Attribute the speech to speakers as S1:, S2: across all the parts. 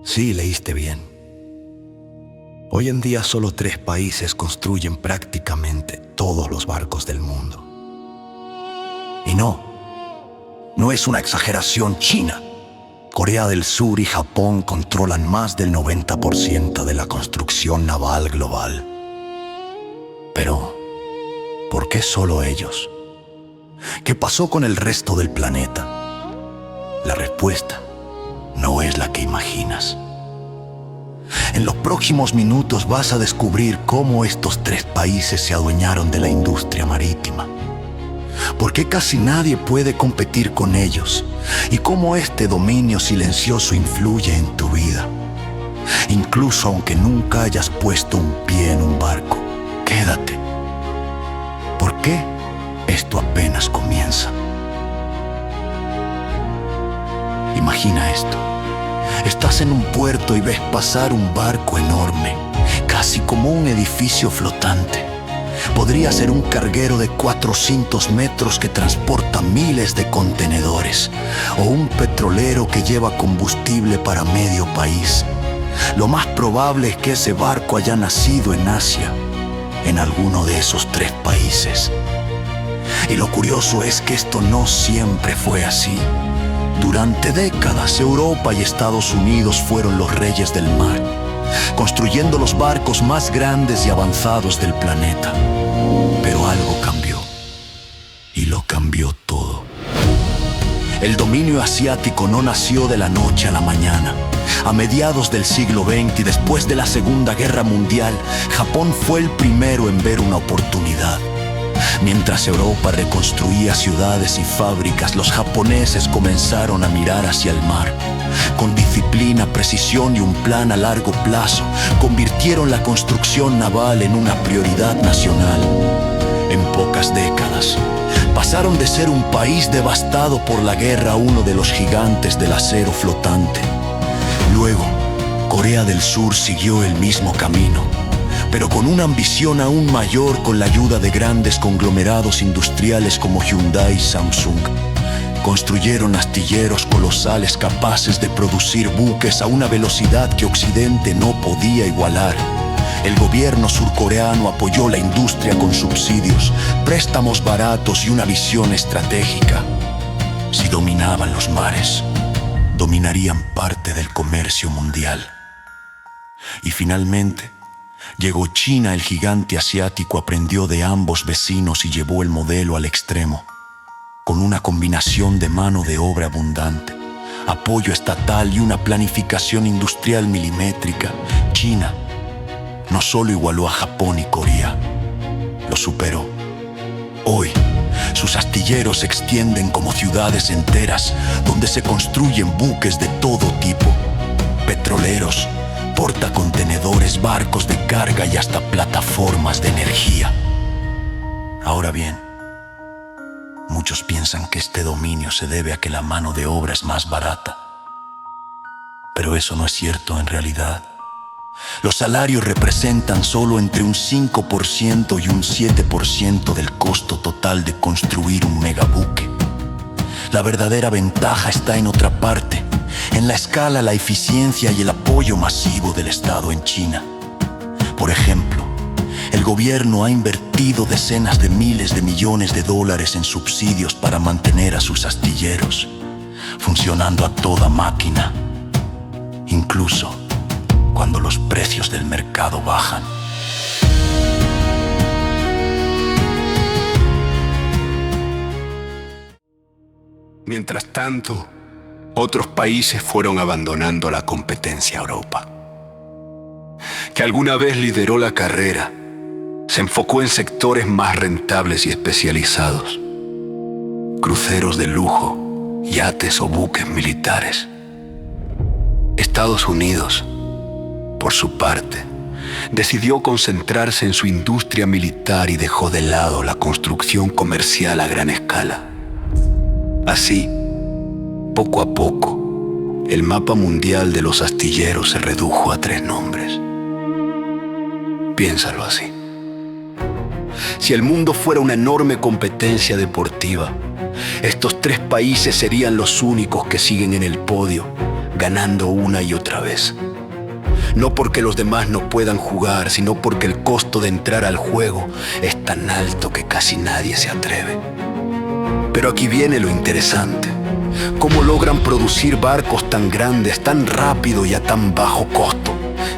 S1: Sí, leíste bien. Hoy en día solo 3 países construyen prácticamente todos los barcos del mundo. Y no es una exageración. China, Corea del Sur y Japón controlan más del 90% de la construcción naval global. Pero, ¿por qué solo ellos? ¿Qué pasó con el resto del planeta? La respuesta no es la que imaginas. En los próximos minutos vas a descubrir cómo estos 3 países se adueñaron de la industria marítima, por qué casi nadie puede competir con ellos y cómo este dominio silencioso influye en tu vida, incluso aunque nunca hayas puesto un pie en un barco. Quédate, porque esto apenas comienza. Imagina esto. Estás en un puerto y ves pasar un barco enorme, casi como un edificio flotante. Podría ser un carguero de 400 metros que transporta miles de contenedores, o un petrolero que lleva combustible para medio país. Lo más probable es que ese barco haya nacido en Asia, en alguno de esos 3 países. Y lo curioso es que esto no siempre fue así. Durante décadas, Europa y Estados Unidos fueron los reyes del mar, construyendo los barcos más grandes y avanzados del planeta. Pero algo cambió, y lo cambió todo. El dominio asiático no nació de la noche a la mañana. A mediados del siglo XX y después de la Segunda Guerra Mundial, Japón fue el primero en ver una oportunidad. Mientras Europa reconstruía ciudades y fábricas, los japoneses comenzaron a mirar hacia el mar. Con disciplina, precisión y un plan a largo plazo, convirtieron la construcción naval en una prioridad nacional. En pocas décadas, pasaron de ser un país devastado por la guerra a uno de los gigantes del acero flotante. Luego, Corea del Sur siguió el mismo camino, pero con una ambición aún mayor, con la ayuda de grandes conglomerados industriales como Hyundai y Samsung. Construyeron astilleros colosales capaces de producir buques a una velocidad que Occidente no podía igualar. El gobierno surcoreano apoyó la industria con subsidios, préstamos baratos y una visión estratégica. Si dominaban los mares, dominarían parte del comercio mundial. Y finalmente, llegó China. El gigante asiático aprendió de ambos vecinos y llevó el modelo al extremo. Con una combinación de mano de obra abundante, apoyo estatal y una planificación industrial milimétrica, China no solo igualó a Japón y Corea, lo superó. Hoy, sus astilleros se extienden como ciudades enteras, donde se construyen buques de todo tipo, petroleros, portacontenedores, barcos de carga y hasta plataformas de energía. Ahora bien, muchos piensan que este dominio se debe a que la mano de obra es más barata. Pero eso no es cierto en realidad. Los salarios representan solo entre un 5% y un 7% del costo total de construir un megabuque. La verdadera ventaja está en otra parte, en la escala, la eficiencia y el apoyo masivo del Estado en China. Por ejemplo, el gobierno ha invertido decenas de miles de millones de dólares en subsidios para mantener a sus astilleros funcionando a toda máquina, incluso cuando los precios del mercado bajan.
S2: Mientras tanto, otros países fueron abandonando la competencia a Europa, que alguna vez lideró la carrera. Se enfocó en sectores más rentables y especializados: cruceros de lujo, yates o buques militares. Estados Unidos, por su parte, decidió concentrarse en su industria militar y dejó de lado la construcción comercial a gran escala. Así, poco a poco, el mapa mundial de los astilleros se redujo a 3 nombres. Piénsalo así. Si el mundo fuera una enorme competencia deportiva, estos 3 países serían los únicos que siguen en el podio,
S1: ganando una y otra vez. No porque los demás no puedan jugar, sino porque el costo de entrar al juego es tan alto que casi nadie se atreve. Pero aquí viene lo interesante. ¿Cómo logran producir barcos tan grandes, tan rápido y a tan bajo costo?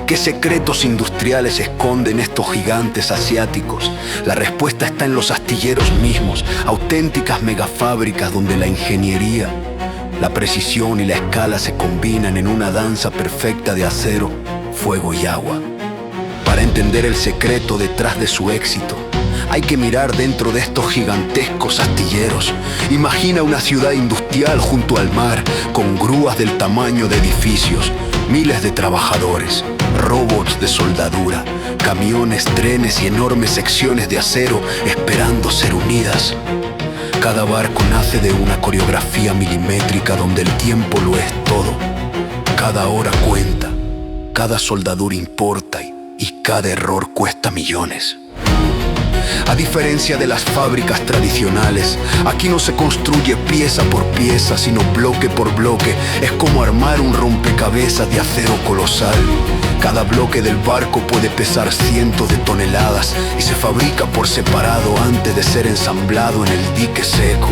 S1: ¿Qué secretos industriales esconden estos gigantes asiáticos? La respuesta está en los astilleros mismos, auténticas megafábricas donde la ingeniería, la precisión y la escala se combinan en una danza perfecta de acero, fuego y agua. Para entender el secreto detrás de su éxito, hay que mirar dentro de estos gigantescos astilleros. Imagina una ciudad industrial junto al mar, con grúas del tamaño de edificios, miles de trabajadores, robots de soldadura, camiones, trenes y enormes secciones de acero esperando ser unidas. Cada barco nace de una coreografía milimétrica donde el tiempo lo es todo. Cada hora cuenta, cada soldadura importa y cada error cuesta millones. A diferencia de las fábricas tradicionales, aquí no se construye pieza por pieza, sino bloque por bloque. Es como armar un rompecabezas de acero colosal. Cada bloque del barco puede pesar cientos de toneladas y se fabrica por separado antes de ser ensamblado en el dique seco.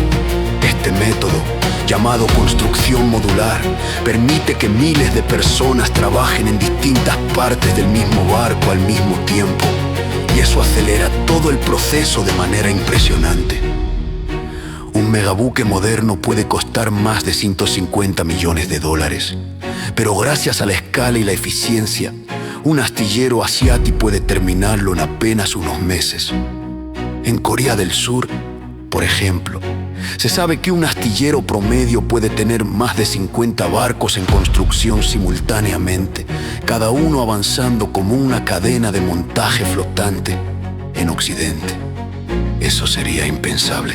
S1: Este método, llamado construcción modular, permite que miles de personas trabajen en distintas partes del mismo barco al mismo tiempo. Y eso acelera todo el proceso de manera impresionante. Un megabuque moderno puede costar más de $150 millones, pero gracias a la escala y la eficiencia, un astillero asiático puede terminarlo en apenas unos meses. En Corea del Sur, por ejemplo, se sabe que un astillero promedio puede tener más de 50 barcos en construcción simultáneamente, cada uno avanzando como una cadena de montaje flotante. En Occidente, eso sería impensable.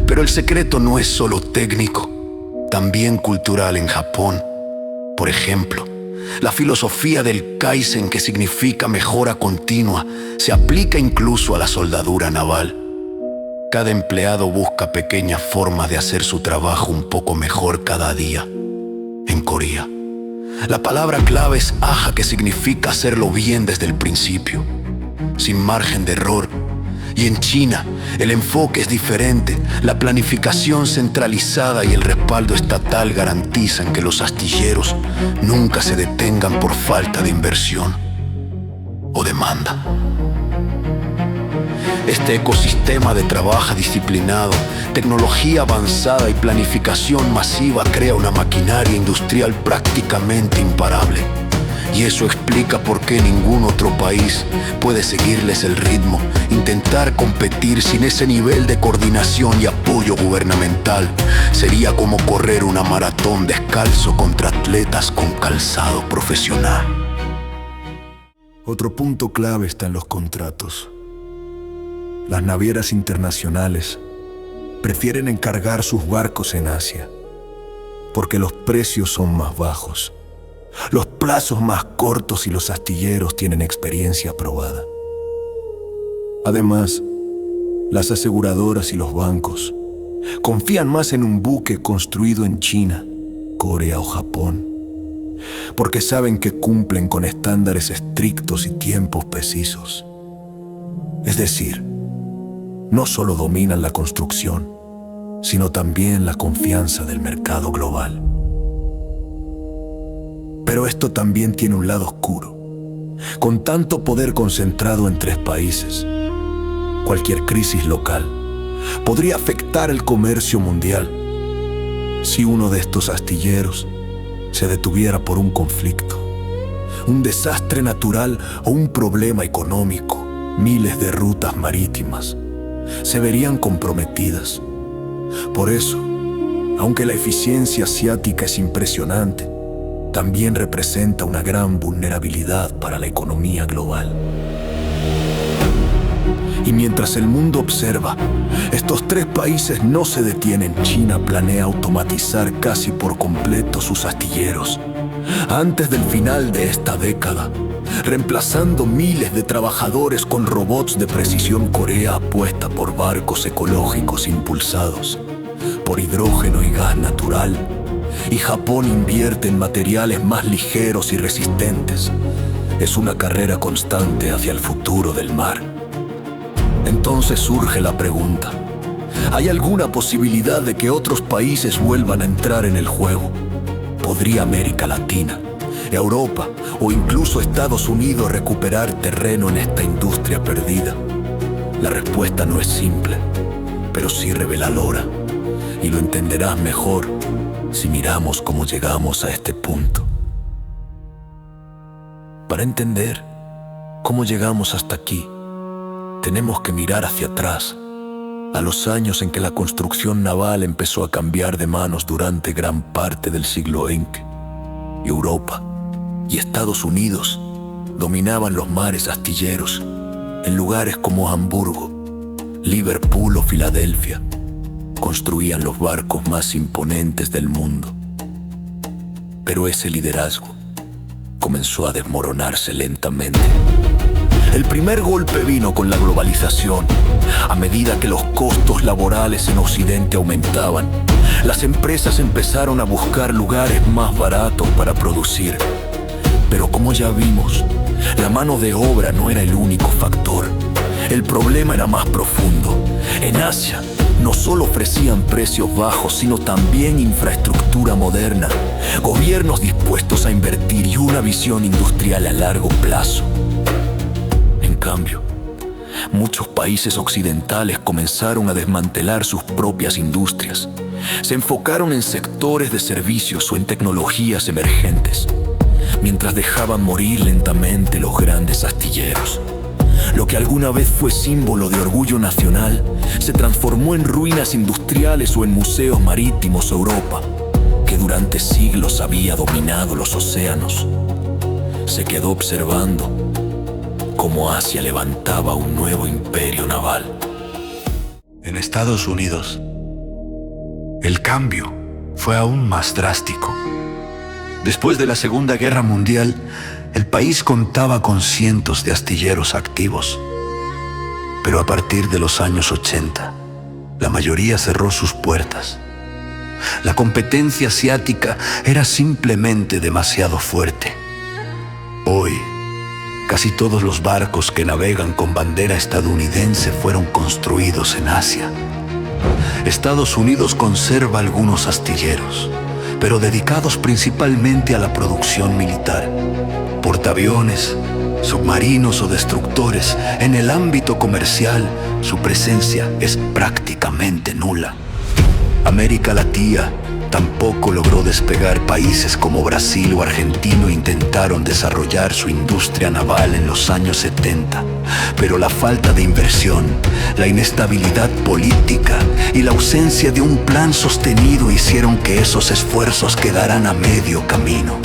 S1: Pero el secreto no es solo técnico, también cultural. En Japón, por ejemplo, la filosofía del Kaizen, que significa mejora continua, se aplica incluso a la soldadura naval. Cada empleado busca pequeñas formas de hacer su trabajo un poco mejor cada día. En Corea, la palabra clave es aja, que significa hacerlo bien desde el principio, sin margen de error. Y en China, el enfoque es diferente. La planificación centralizada y el respaldo estatal garantizan que los astilleros nunca se detengan por falta de inversión o demanda. Este ecosistema de trabajo disciplinado, tecnología avanzada y planificación masiva crea una maquinaria industrial prácticamente imparable. Y eso explica por qué ningún otro país puede seguirles el ritmo. Intentar competir sin ese nivel de coordinación y apoyo gubernamental sería como correr una maratón descalzo contra atletas con calzado profesional. Otro punto clave está en los contratos. Las navieras internacionales prefieren encargar sus barcos en Asia porque los precios son más bajos, los plazos más cortos y los astilleros tienen experiencia probada. Además, las aseguradoras y los bancos confían más en un buque construido en China, Corea o Japón, porque saben que cumplen con estándares estrictos y tiempos precisos. Es decir, no solo dominan la construcción, sino también la confianza del mercado global. Pero esto también tiene un lado oscuro. Con tanto poder concentrado en 3 países, cualquier crisis local podría afectar el comercio mundial. Si uno de estos astilleros se detuviera por un conflicto, un desastre natural o un problema económico, miles de rutas marítimas se verían comprometidas. Por eso, aunque la eficiencia asiática es impresionante, también representa una gran vulnerabilidad para la economía global. Y mientras el mundo observa, estos 3 países no se detienen. China planea automatizar casi por completo sus astilleros antes del final de esta década, reemplazando miles de trabajadores con robots de precisión. Corea apuesta por barcos ecológicos impulsados por hidrógeno y gas natural, y Japón invierte en materiales más ligeros y resistentes. Es una carrera constante hacia el futuro del mar. Entonces surge la pregunta: ¿hay alguna posibilidad de que otros países vuelvan a entrar en el juego? ¿Podría América Latina, Europa o incluso Estados Unidos recuperar terreno en esta industria perdida? La respuesta no es simple, pero sí reveladora, y lo entenderás mejor si miramos cómo llegamos a este punto. Para entender cómo llegamos hasta aquí, tenemos que mirar hacia atrás, a los años en que la construcción naval empezó a cambiar de manos durante gran parte del siglo XX. Europa y Estados Unidos dominaban los mares astilleros en lugares como Hamburgo, Liverpool o Filadelfia. Construían los barcos más imponentes del mundo. Pero ese liderazgo comenzó a desmoronarse lentamente. El primer golpe vino con la globalización. A medida que los costos laborales en Occidente aumentaban, las empresas empezaron a buscar lugares más baratos para producir. Pero como ya vimos, la mano de obra no era el único factor. El problema era más profundo. En Asia, no solo ofrecían precios bajos, sino también infraestructura moderna, gobiernos dispuestos a invertir y una visión industrial a largo plazo. En cambio, muchos países occidentales comenzaron a desmantelar sus propias industrias. Se enfocaron en sectores de servicios o en tecnologías emergentes, mientras dejaban morir lentamente los grandes astilleros. Lo que alguna vez fue símbolo de orgullo nacional se transformó en ruinas industriales o en museos marítimos. Europa, que durante siglos había dominado los océanos, se quedó observando cómo Asia levantaba un nuevo imperio naval.
S2: En Estados Unidos, el cambio fue aún más drástico. Después de la Segunda Guerra Mundial, el país contaba con cientos de astilleros activos. Pero a partir de los años 80, la mayoría cerró sus puertas. La competencia asiática era simplemente demasiado fuerte. Hoy, casi todos los barcos que navegan con bandera estadounidense fueron construidos en Asia. Estados Unidos conserva algunos astilleros, pero dedicados principalmente a la producción militar. Portaaviones, submarinos o destructores. En el ámbito comercial, su presencia es prácticamente nula. América Latina tampoco logró despegar. Países como Brasil o Argentina intentaron desarrollar su industria naval en los años 70, pero la falta de inversión, la inestabilidad política y la ausencia de un plan sostenido hicieron que esos esfuerzos quedaran a medio camino.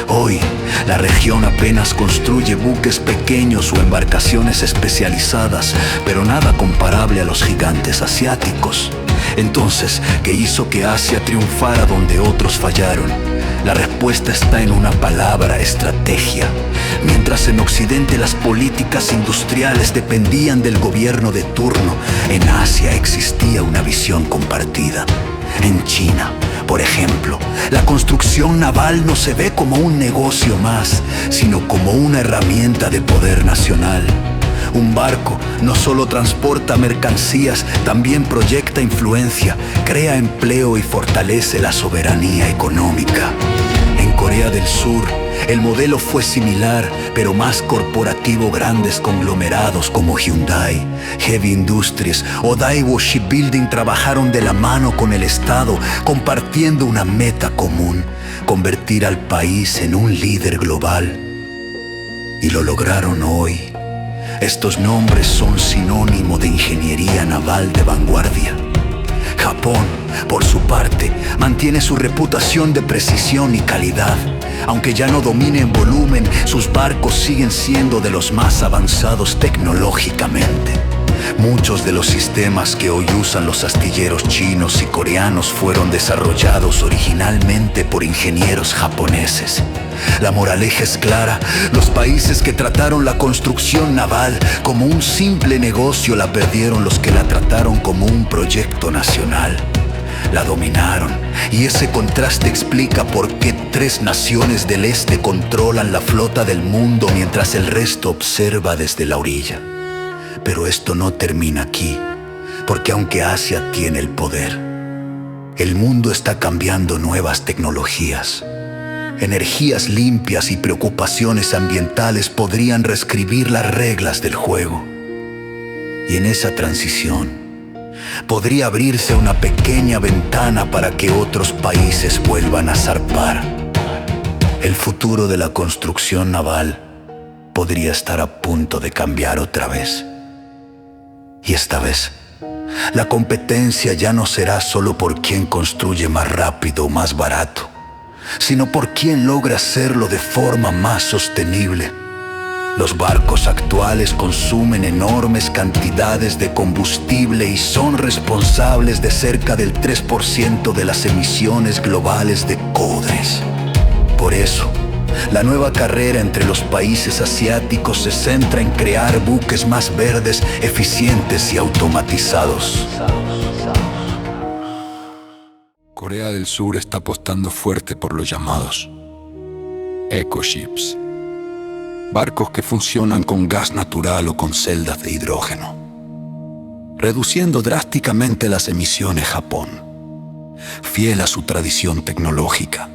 S2: Hoy, la región apenas construye buques pequeños o embarcaciones especializadas, pero nada comparable a los gigantes asiáticos. Entonces, ¿qué hizo que Asia triunfara donde otros fallaron? La respuesta está en una palabra: estrategia. Mientras en Occidente las políticas industriales dependían del gobierno de turno, en Asia existía una visión compartida. En China, por ejemplo, la construcción naval no se ve como un negocio más, sino como una herramienta de poder nacional. Un barco no solo transporta mercancías, también proyecta influencia, crea empleo y fortalece la soberanía económica. En Corea del Sur, el modelo fue similar, pero más corporativo. Grandes conglomerados como Hyundai, Heavy Industries o Daewoo Shipbuilding trabajaron de la mano con el Estado, compartiendo una meta común: convertir al país en un líder global. Y lo lograron hoy. Estos nombres son sinónimo de ingeniería naval de vanguardia. Japón, por su parte, mantiene su reputación de precisión y calidad. Aunque ya no domine en volumen, sus barcos siguen siendo de los más avanzados tecnológicamente. Muchos de los sistemas que hoy usan los astilleros chinos y coreanos fueron desarrollados originalmente por ingenieros japoneses. La moraleja es clara: los países que trataron la construcción naval como un simple negocio la perdieron los que la trataron como un proyecto nacional.
S1: La dominaron, y ese contraste explica por qué 3 naciones del este controlan la flota del mundo mientras el resto observa desde la orilla. Pero esto no termina aquí, porque aunque Asia tiene el poder, el mundo está cambiando nuevas tecnologías. Energías limpias y preocupaciones ambientales podrían reescribir las reglas del juego. Y en esa transición podría abrirse una pequeña ventana para que otros países vuelvan a zarpar. El futuro de la construcción naval podría estar a punto de cambiar otra vez. Y esta vez, la competencia ya no será solo por quién construye más rápido o más barato, sino por quién logra hacerlo de forma más sostenible. Los barcos actuales consumen enormes cantidades de combustible y son responsables de cerca del 3% de las emisiones globales de cobre. Por eso, la nueva carrera entre los países asiáticos se centra en crear buques más verdes, eficientes y automatizados.
S2: Corea del Sur está apostando fuerte por los llamados ecoships, barcos que funcionan con gas natural o con celdas de hidrógeno, reduciendo drásticamente las emisiones. Japón, fiel a su tradición tecnológica,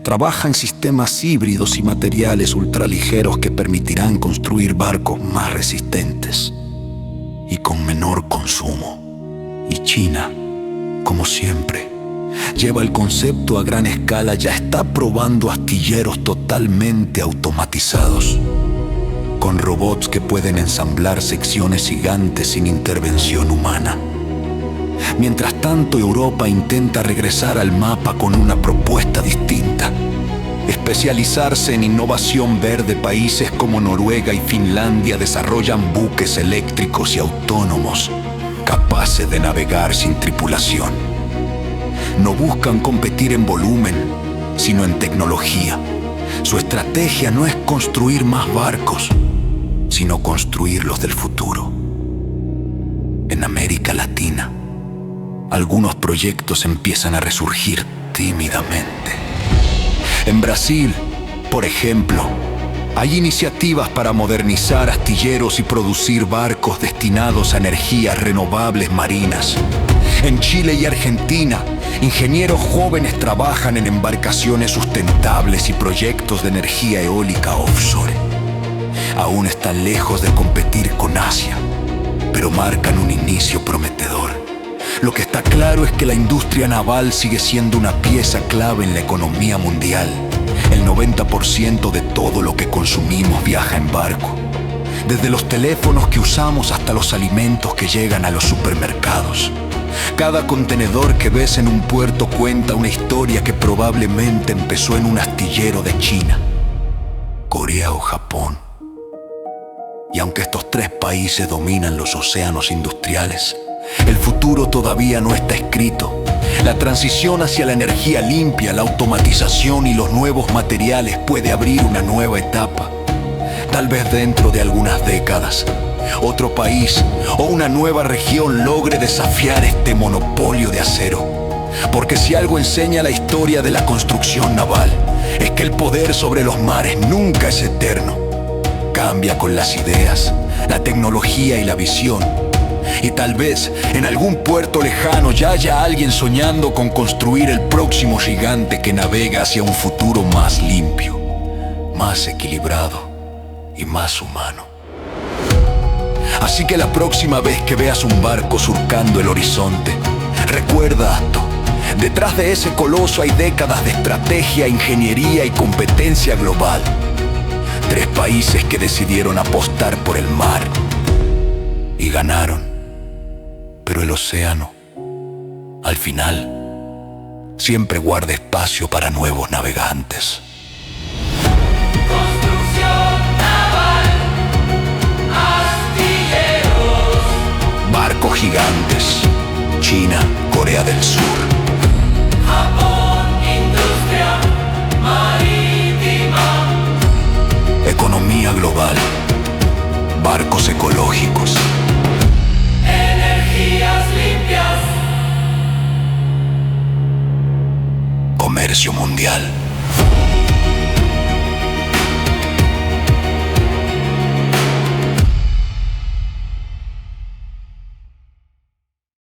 S2: trabaja en sistemas híbridos y materiales ultraligeros que permitirán construir barcos más resistentes y con menor consumo. Y China, como siempre, lleva el concepto a gran escala. Ya está probando astilleros totalmente automatizados, con robots que pueden ensamblar secciones gigantes sin intervención humana. Mientras tanto, Europa intenta regresar al mapa con una propuesta distinta: especializarse en innovación verde. Países como Noruega y Finlandia desarrollan buques eléctricos y autónomos, capaces de navegar sin tripulación. No buscan competir en volumen, sino en tecnología. Su estrategia no es construir más barcos, sino construir los del futuro. En América Latina, algunos proyectos empiezan a resurgir tímidamente. En Brasil, por ejemplo, hay iniciativas para modernizar astilleros y producir barcos destinados a energías renovables marinas. En Chile y Argentina, ingenieros jóvenes trabajan en embarcaciones sustentables y proyectos de energía eólica offshore. Aún están lejos de competir con Asia, pero marcan un inicio prometedor. Lo que está claro es que la industria naval sigue siendo una pieza clave en la economía mundial. El 90% de todo lo que consumimos viaja en barco, desde los teléfonos que usamos hasta los alimentos que llegan a los supermercados. Cada contenedor que ves en un puerto cuenta una historia que probablemente empezó en un astillero de China, Corea o Japón. Y aunque estos 3 países dominan los océanos industriales, el futuro todavía no está escrito. La transición hacia la energía limpia, la automatización y los nuevos materiales puede abrir una nueva etapa. Tal vez dentro de algunas décadas, otro país o una nueva región logre desafiar este monopolio de acero. Porque si algo enseña la historia de la construcción naval, es que el poder sobre los mares nunca es eterno. Cambia con las ideas, la tecnología y la visión. Y tal vez en algún puerto lejano ya haya alguien soñando con construir el próximo gigante que navega hacia un futuro más limpio, más equilibrado y más humano. Así que la próxima vez que veas un barco surcando el horizonte, recuerda esto: detrás de ese coloso hay décadas de estrategia, ingeniería y competencia global. 3 países que decidieron apostar por el mar y ganaron. Pero el océano, al final, siempre guarda espacio para nuevos navegantes.
S3: Construcción naval, astilleros,
S1: Barcos gigantes, China, Corea del Sur.